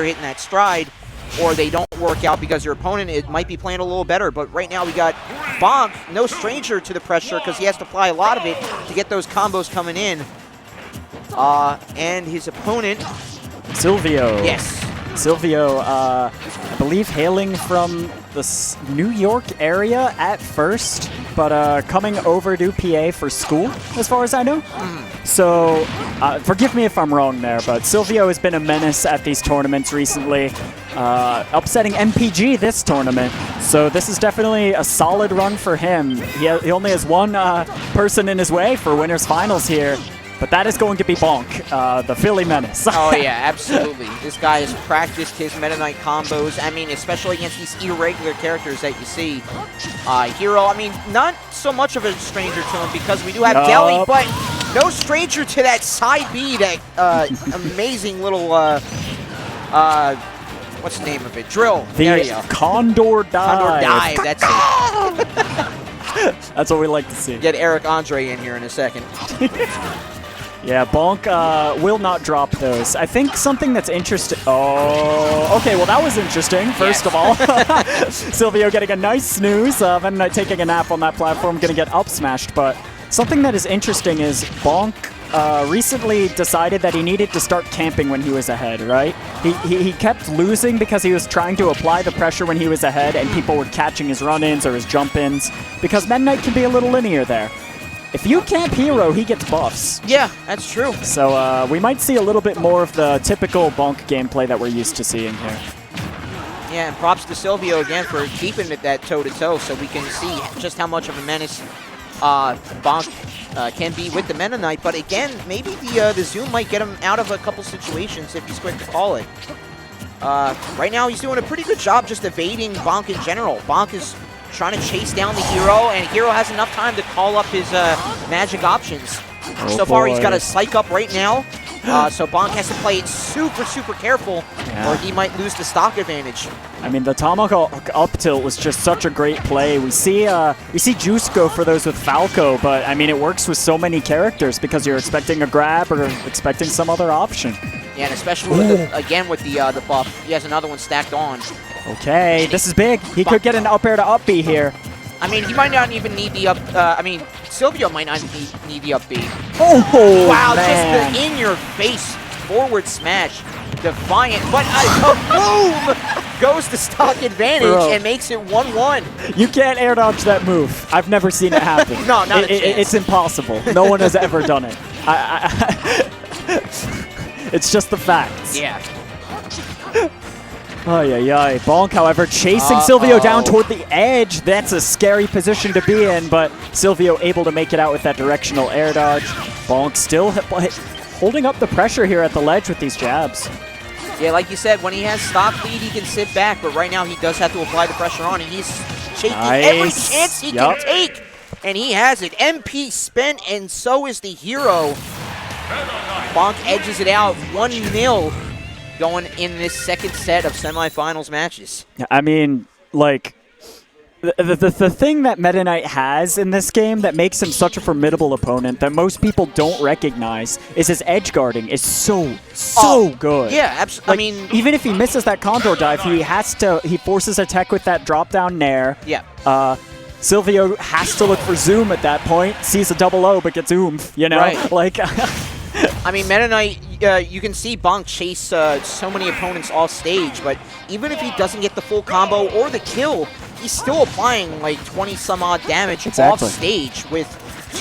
hitting that stride, or they don't work out because your opponent might be playing a little better. But right now we got BONK, no stranger to the pressure because he has to apply a lot of it to get those combos coming in. And his opponent, Silvio. Yes. Silvio, I believe hailing from the New York area at first, but coming over to PA for school, as far as I know. So, forgive me if I'm wrong there, but Silvio has been a menace at these tournaments recently, upsetting MPG this tournament. So this is definitely a solid run for him. He only has one person in his way for winners finals here. But that is going to be BONK, the Philly Menace. Oh, yeah, absolutely. This guy has practiced his Meta Knight combos. I mean, especially against these irregular characters that you see. Hero, I mean, not so much of a stranger to him because we do have Deli, but no stranger to that side B, that amazing little, what's the name of it? Drill. There you go. Condor Dive. Condor Dive, that's it. That's what we like to see. Get Eric Andre in here in a second. Yeah, BONK will not drop those. I think something that's interesting... Oh, okay, well that was interesting, first of all. Silvio getting a nice snooze. Meta Knight taking a nap on that platform, going to get up smashed. But something that is interesting is BONK recently decided that he needed to start camping when he was ahead, right? He kept losing because he was trying to apply the pressure when he was ahead and people were catching his run-ins or his jump-ins because Meta Knight can be a little linear there. If you camp hero, he gets buffs. Yeah, that's true. So we might see a little bit more of the typical BONK gameplay that we're used to seeing here. Yeah, and props to Silvio again for keeping it that toe-to-toe so we can see just how much of a menace BONK can be with the Meta Knight. But again, maybe the zoom might get him out of a couple situations if he's quick to call it. Right now, he's doing a pretty good job just evading BONK in general. BONK is trying to chase down the hero, and Hero has enough time to call up his magic options. So far, he's got a psych up right now, so BONK has to play it super, super careful, or he might lose the stock advantage. I mean, the Tomahawk up tilt was just such a great play. We see Juice go for those with Falco, but I mean, it works with so many characters because you're expecting a grab or expecting some other option. Yeah, and especially with again with the buff, he has another one stacked on. Okay, this is big. He could get an up air to up B here. I mean, he might not even need the up. I mean, Silvio might not need the up B. Oh, wow! man. Just the in-your-face forward smash, defiant. But boom goes to stock advantage and makes it 1-1. You can't air dodge that move. I've never seen it happen. No, not a chance. It's impossible. No one has ever done it. It's just the facts. Yeah. Ay. BONK, however, chasing Silvio down toward the edge. That's a scary position to be in, but Silvio able to make it out with that directional air dodge. BONK still holding up the pressure here at the ledge with these jabs. Yeah, like you said, when he has stock lead, he can sit back, but right now he does have to apply the pressure on, and he's taking every chance he can take, and he has it. MP spent, and so is the hero. BONK edges it out 1-0 going in this second set of semifinals matches. I mean, like, the thing that Meta Knight has in this game that makes him such a formidable opponent that most people don't recognize is his edge guarding is so good. Yeah, absolutely. Like, I mean, even if he misses that condor dive, he forces a tech with that drop down nair. Yeah. Silvio has to look for zoom at that point, sees a double O but gets oomph, you know? Right. Like, I mean, Meta Knight, you can see BONK chase so many opponents off stage, but even if he doesn't get the full combo or the kill, he's still applying like 20-some-odd damage off stage with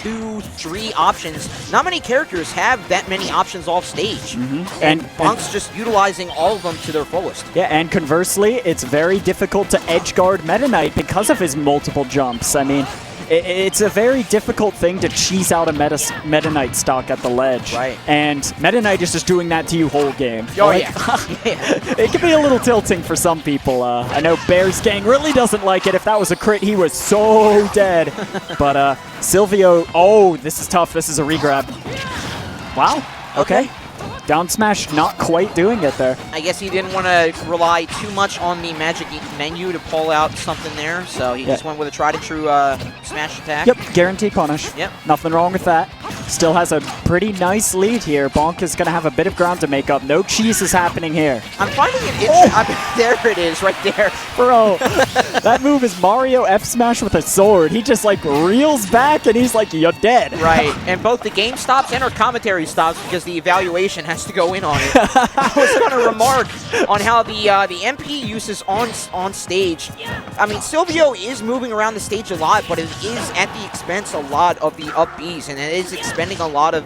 2-3 options. Not many characters have that many options off stage, and BONK's just utilizing all of them to their fullest. Yeah, and conversely, it's very difficult to edge guard Meta Knight because of his multiple jumps. I mean, it's a very difficult thing to cheese out a Meta Knight stock at the ledge. Right. And Meta Knight is just doing that to you whole game. Oh, like, yeah. It can be a little tilting for some people. I know Bears Gang really doesn't like it. If that was a crit, he was so dead. But Silvio, this is tough. This is a regrab. Wow. Okay. Down smash not quite doing it there. I guess he didn't want to rely too much on the magic menu to pull out something there, so he just went with a tried-and-true smash attack. Yep, guaranteed punish. Yep. Nothing wrong with that. still has a pretty nice lead here. BONK is going to have a bit of ground to make up. No cheese is happening here. I'm finding it interesting. There it is, right there. Bro, that move is Mario F smash with a sword. He just like reels back and he's like, you're dead. Right, and both the game stops and our commentary stops because the evaluation has to go in on it. I was going to remark on how the MP uses on stage. I mean, Silvio is moving around the stage a lot, but it is at the expense a lot of the up Bs, and it is expending a lot of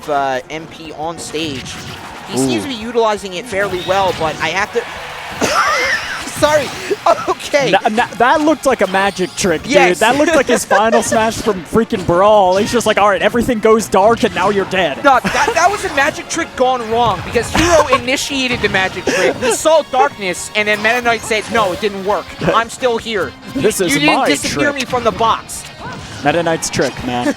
MP on stage. He seems to be utilizing it fairly well, but I have to... Sorry. Okay. That looked like a magic trick, dude. Yes. That looked like his final smash from freaking Brawl. He's just like, all right, everything goes dark, and now you're dead. No, that was a magic trick gone wrong because Hero initiated the magic trick. He saw darkness, and then Meta Knight said, no, it didn't work. I'm still here. This is you didn't my disappear trick. me from the box. Meta Knight's trick, man.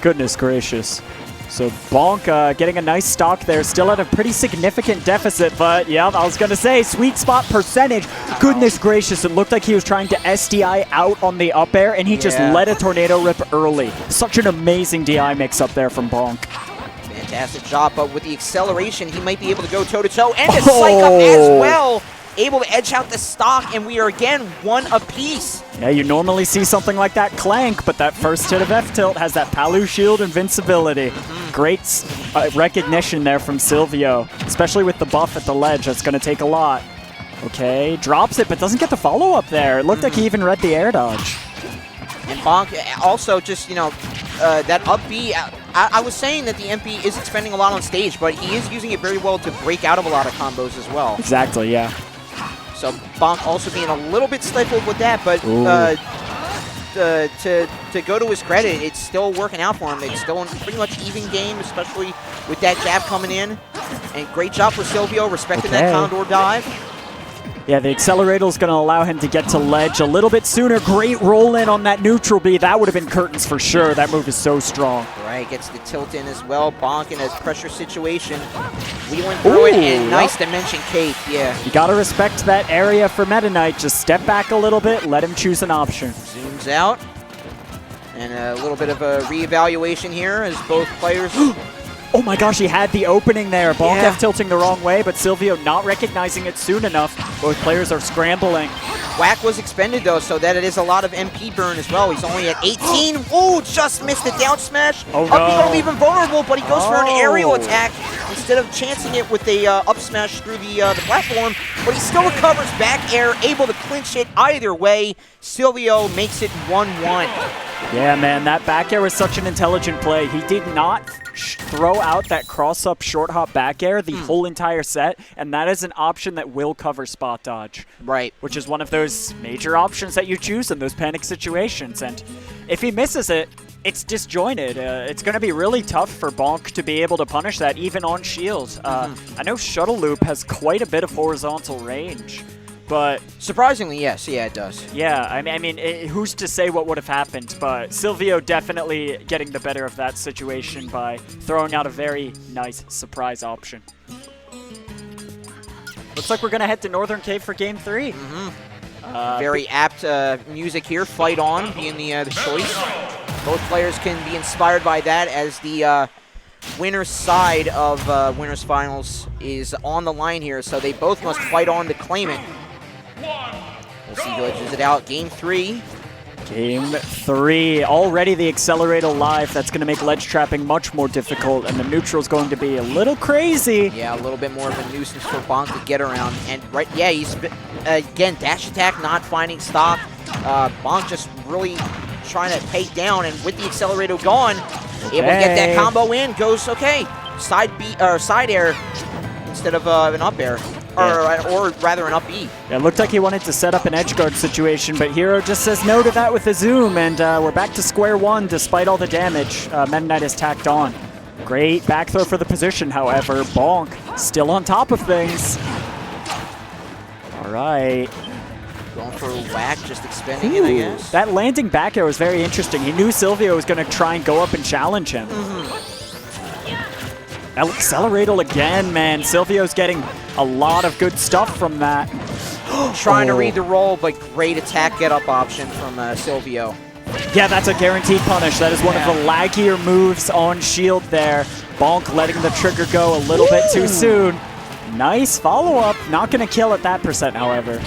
Goodness gracious. So BONK getting a nice stock there, still at a pretty significant deficit, but yeah, I was going to say, sweet spot percentage. Goodness gracious, it looked like he was trying to SDI out on the up air, and he just let a tornado rip early. Such an amazing DI mix up there from BONK. Fantastic job, but with the acceleration, he might be able to go toe-to-toe, and the psych up as well. Able to edge out the stock, and we are again one apiece. Yeah, you normally see something like that clank, but that first hit of F-tilt has that Palu Shield invincibility. Great recognition there from Silvio, especially with the buff at the ledge. That's going to take a lot. Okay, drops it, but doesn't get the follow-up there. It looked like he even read the air dodge. And BONK also just, that up B, I was saying that the MP is expending a lot on stage, but he is using it very well to break out of a lot of combos as well. Exactly, yeah. So BONK also being a little bit stifled with that, but to go to his credit, it's still working out for him. It's still a pretty much even game, especially with that jab coming in. And great job for Silvio, respecting that Condor dive. Yeah, the accelerator is going to allow him to get to ledge a little bit sooner. Great roll in on that neutral B. That would have been curtains for sure. That move is so strong. Right, gets the tilt in as well. BONK in a pressure situation. Wheeling through it, and nice dimension cape, yeah. You got to respect that area for Meta Knight. Just step back a little bit, let him choose an option. Zooms out. And a little bit of a reevaluation here as both players... Oh my gosh, he had the opening there. BONK F tilting the wrong way, but Silvio not recognizing it soon enough. Both players are scrambling. Whack was expended though, so that it is a lot of MP burn as well. He's only at 18. Oh, just missed the down smash. Oh no. Even vulnerable, but he goes for an aerial attack instead of chancing it with a up smash through the platform. But he still recovers back air, able to clinch it either way. Silvio makes it 1-1. Yeah, man, that back air was such an intelligent play. He did not throw out that cross-up short hop back air the whole entire set, and that is an option that will cover spot dodge. Right. Which is one of those major options that you choose in those panic situations, and if he misses it, it's disjointed. It's going to be really tough for BONK to be able to punish that even on shield. I know Shuttle Loop has quite a bit of horizontal range. But surprisingly, yes. Yeah, it does. Yeah, I mean, who's to say what would have happened? But Silvio definitely getting the better of that situation by throwing out a very nice surprise option. Looks like we're going to head to Northern Cave for Game 3. Very apt music here. Fight On being the choice. Both players can be inspired by that as the winner's side of Winners Finals is on the line here, so they both must fight on to claim it. We'll see who edges it out. Game 3. Game 3. Already the accelerator live. That's going to make ledge trapping much more difficult, and the neutral is going to be a little crazy. Yeah, a little bit more of a nuisance for BONK to get around. And he's again dash attack not finding stock. BONK just really trying to take down, and with the accelerator gone, able to get that combo in. Goes side air instead of an up air. Or rather an up E. Yeah, it looked like he wanted to set up an edge guard situation, but Hero just says no to that with a zoom, and we're back to square one despite all the damage Meta Knight has tacked on. Great back throw for the position, however. BONK still on top of things. All right. Going for a whack, just expending it, I guess. That landing back air was very interesting. He knew Silvio was going to try and go up and challenge him. Accelerator again, man. Silvio's getting a lot of good stuff from that. Trying to read the roll, but great attack get-up option from Silvio. Yeah, that's a guaranteed punish. That is one of the laggier moves on shield there. Bonk letting the trigger go a little bit too soon. Nice follow-up. Not going to kill at that percent, however.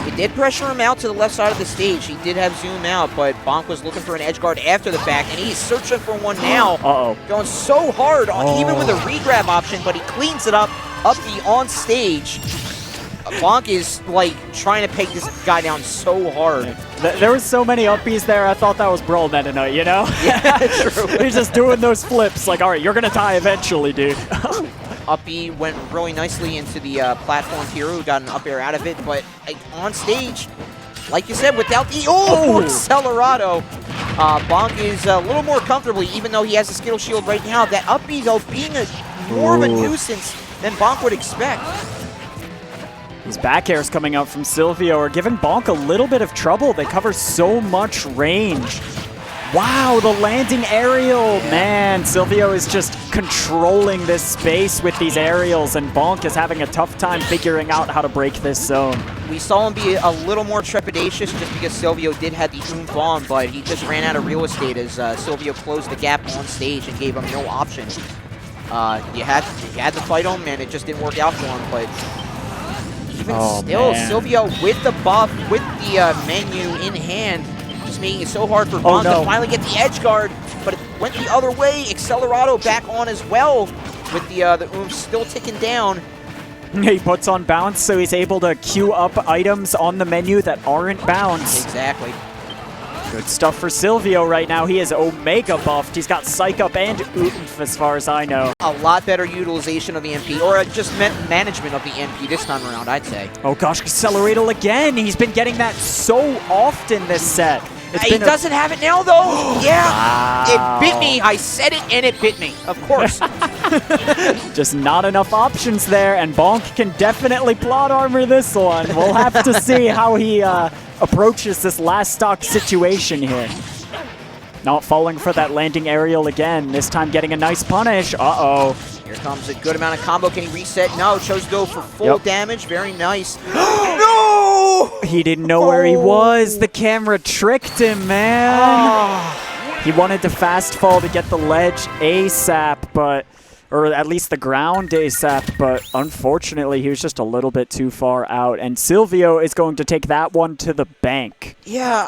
It did pressure him out to the left side of the stage. He did have zoom out, but Bonk was looking for an edge guard after the fact, and he's searching for one now. Uh-oh. Going so hard, even with a regrab option, but he cleans it up the on stage. Bonk is, like, trying to peg this guy down so hard. There was so many upbees there, I thought that was Brawl Meta Knight, you know? Yeah, true. He's just doing those flips, like, all right, you're going to die eventually, dude. Up B went really nicely into the platform hero, got an up air out of it, but like, on stage, like you said, without the Accelerado, Bonk is a little more comfortably, even though he has a Skittle Shield right now. That up B, though, being more of a nuisance than Bonk would expect. These back airs coming out from Silvio are giving Bonk a little bit of trouble. They cover so much range. Wow, the landing aerial. Man, Silvio is just controlling this space with these aerials, and Bonk is having a tough time figuring out how to break this zone. We saw him be a little more trepidatious just because Silvio did have the oomph on, but he just ran out of real estate as Silvio closed the gap on stage and gave him no option. You had to fight him, and it just didn't work out for him, but even still, man. Silvio with the buff, with the menu in hand, just making it so hard for Bonk to finally get the edge guard, but it went the other way. Accelerado back on as well, with the oomph still ticking down. He puts on bounce, so he's able to queue up items on the menu that aren't bounce. Exactly. Good stuff for Silvio right now. He is Omega buffed. He's got Psych Up and Oomph as far as I know. A lot better utilization of the MP, or just management of the MP this time around, I'd say. Oh gosh, Accelerator again. He's been getting that so often this set. He doesn't have it now, though. Yeah, wow. It bit me. I said it, and it bit me. Of course. Just not enough options there, and Bonk can definitely plot armor this one. We'll have to see how he approaches this last stock situation here. Not falling for that landing aerial again. This time getting a nice punish. Uh-oh. Here comes a good amount of combo. Can he reset? No, chose to go for full damage. Very nice. No! He didn't know where he was. The camera tricked him, man. He wanted to fast fall to get the ledge ASAP, but, or at least the ground ASAP, but unfortunately he was just a little bit too far out, and Silvio is going to take that one to the bank. Yeah,